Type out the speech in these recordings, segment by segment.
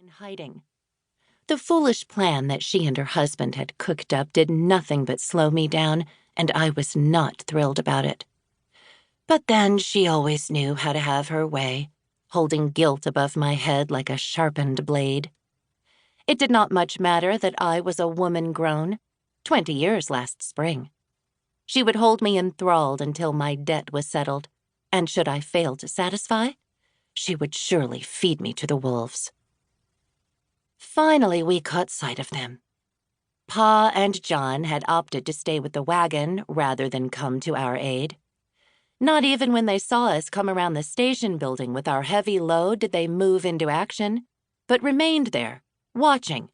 in hiding. The foolish plan that she and her husband had cooked up did nothing but slow me down, and I was not thrilled about it. But then she always knew how to have her way, holding guilt above my head like a sharpened blade. It did not much matter that I was a woman grown, 20 years last spring. She would hold me enthralled until my debt was settled, and should I fail to satisfy, she would surely feed me to the wolves. Finally, we caught sight of them. Pa and John had opted to stay with the wagon rather than come to our aid. Not even when they saw us come around the station building with our heavy load did they move into action, but remained there, watching.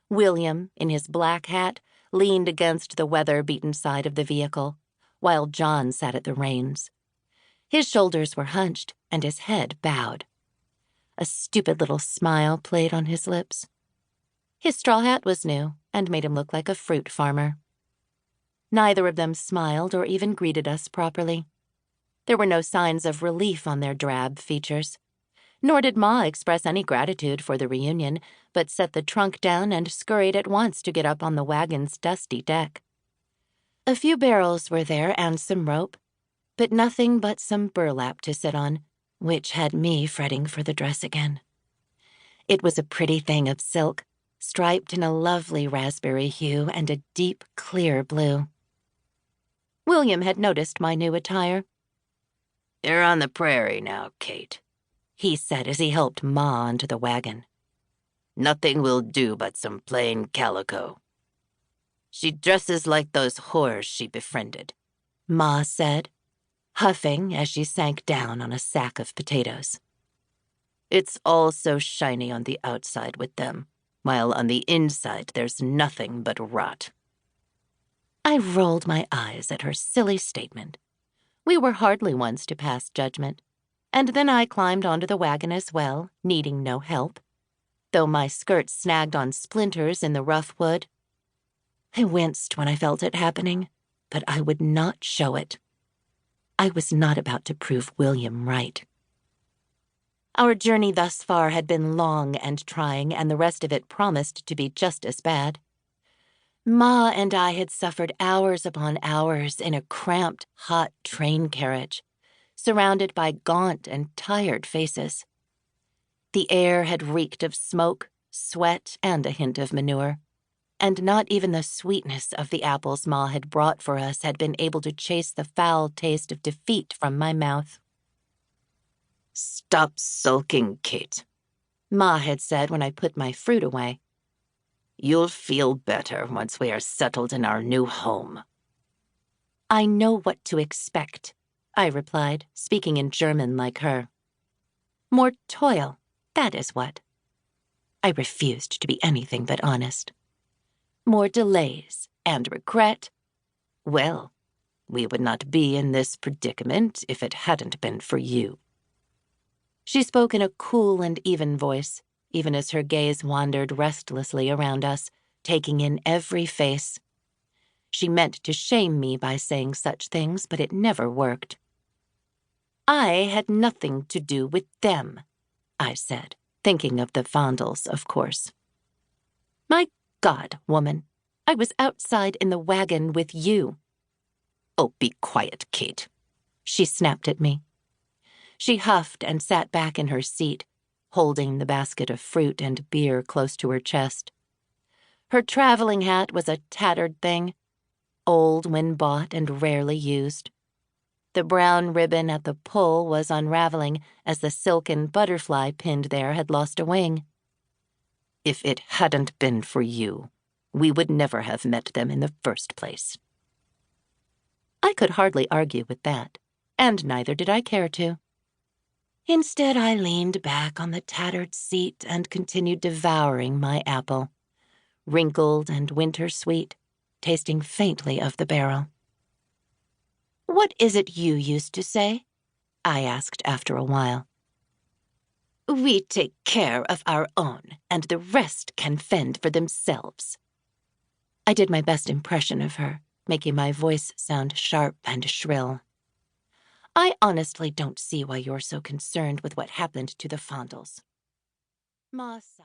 William, in his black hat, leaned against the weather-beaten side of the vehicle, while John sat at the reins. His shoulders were hunched and his head bowed. A stupid little smile played on his lips. His straw hat was new and made him look like a fruit farmer. Neither of them smiled or even greeted us properly. There were no signs of relief on their drab features. Nor did Ma express any gratitude for the reunion, but set the trunk down and scurried at once to get up on the wagon's dusty deck. A few barrels were there and some rope, but nothing but some burlap to sit on, which had me fretting for the dress again. It was a pretty thing of silk, striped in a lovely raspberry hue and a deep, clear blue. William had noticed my new attire. "You're on the prairie now, Kate," he said as he helped Ma onto the wagon. "Nothing will do but some plain calico." "She dresses like those whores she befriended," Ma said, huffing as she sank down on a sack of potatoes. "It's all so shiny on the outside with them, while on the inside there's nothing but rot." I rolled my eyes at her silly statement. We were hardly ones to pass judgment, and then I climbed onto the wagon as well, needing no help, though my skirt snagged on splinters in the rough wood. I winced when I felt it happening, but I would not show it. I was not about to prove William right. Our journey thus far had been long and trying, and the rest of it promised to be just as bad. Ma and I had suffered hours upon hours in a cramped, hot train carriage, surrounded by gaunt and tired faces. The air had reeked of smoke, sweat, and a hint of manure, and not even the sweetness of the apples Ma had brought for us had been able to chase the foul taste of defeat from my mouth. "Stop sulking, Kate," Ma had said when I put my fruit away. "You'll feel better once we are settled in our new home." "I know what to expect," I replied, speaking in German like her. "More toil, that is what." I refused to be anything but honest. "More delays and regret." "Well, we would not be in this predicament if it hadn't been for you." She spoke in a cool and even voice, even as her gaze wandered restlessly around us, taking in every face. She meant to shame me by saying such things, but it never worked. "I had nothing to do with them," I said, thinking of the Vandals, of course. "My God, woman, I was outside in the wagon with you." "Oh, be quiet, Kate," she snapped at me. She huffed and sat back in her seat, holding the basket of fruit and beer close to her chest. Her traveling hat was a tattered thing, old when bought and rarely used. The brown ribbon at the pull was unraveling as the silken butterfly pinned there had lost a wing. "If it hadn't been for you, we would never have met them in the first place." I could hardly argue with that, and neither did I care to. Instead, I leaned back on the tattered seat and continued devouring my apple, wrinkled and winter-sweet, tasting faintly of the barrel. "What is it you used to say?" I asked after a while. "We take care of our own, and the rest can fend for themselves." I did my best impression of her, making my voice sound sharp and shrill. "I honestly don't see why you're so concerned with what happened to the Vandals." Masa.